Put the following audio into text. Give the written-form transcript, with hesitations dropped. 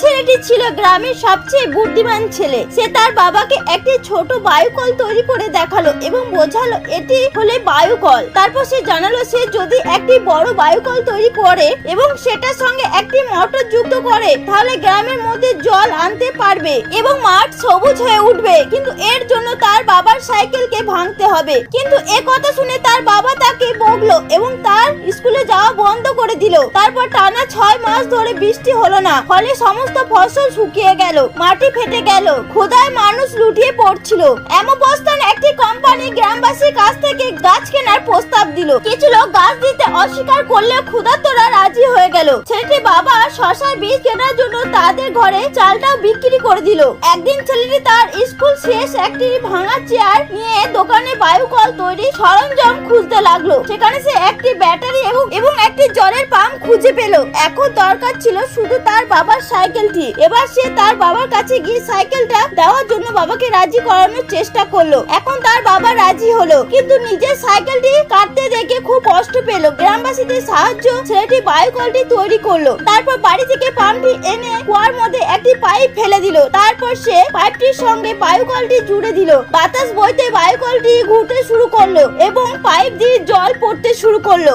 ছেলেটি ছিল গ্রামের সবচেয়ে বুদ্ধিমান ছেলে। সে তার বাবাকে একটি ছোট বায়ুকল তৈরি করে দেখালো এবং বোঝালো এটি হলে বায়ুকল। তারপর সে জানালো সে যদি একটি বড় বায়ুকল তৈরি করে এবং সেটার সঙ্গে একটি মোটর যুক্ত করে তাহলে গ্রামের মধ্যে জল আনতে পারবে এবং মাঠ সবুজ হয়ে উঠবে। কিন্তু এর জন্য তার বাবার সাইকেলকে ভাঙতে হবে। কিন্তু এ কথা শুনে তার বাবা তাকে বকলো এবং তার স্কুলে যাওয়া বন্ধ করে দিল। তারপর টানা 6 মাস ধরে বৃষ্টি হলো না, ফলে সমস্ত ফসল শুকিয়ে গেল, মাটি ফেটে গেল, ক্ষুধায় মানুষ লুটিয়ে পড়ছিল। এমন একটি কোম্পানি গ্রামবাসীর কাছ থেকে গাছ কেনার প্রস্তাব দিল। কিছু লোক গাছ দিতে অস্বীকার করলেও ক্ষুধার্তরা রাজি হয়ে গেল। ছেলেটি বাবা শশার বীজ কেনার জন্য তাদের ঘরে চালটাও বিক্রি করে দিল। একদিন ছেলেটি তার স্কুল শেষ একটি ভাঙা চেয়ার নিয়ে দোকানে বায়ুকল তৈরি সরঞ্জাম খুঁজতে লাগলো। সেখানে সে একটি ব্যাটারি এবং একটি জলের পাম্প খুঁজে পেল। এখন দরকার ছিল শুধু তার বাবার সাইকেলটি। এবার সে তার বাবার কাছে গিয়ে সাইকেলটা দেওয়ার জন্য বাবাকে রাজি করানোর চেষ্টা করলো। এখন তার বাবা রাজি হলো, কিন্তু নিজের সাইকেলটি কাটতে দেখে খুব কষ্ট পেল। গ্রামবাসীদের সাহায্য ছেলেটি বায়ুকলটি তৈরি করলো। তারপর বাড়ি থেকে পাম্পটি এনে কুয়ার মধ্যে একটি পাইপ ফেলে দিল। তারপর সে পাইপটির সঙ্গে বায়ুকলটি জুড়ে দিল। বাতাস বইতে বায়ুকলটি ঘুরতে শুরু করলো এবং পাইপ দিয়ে জল পড়তে শুরু করলো।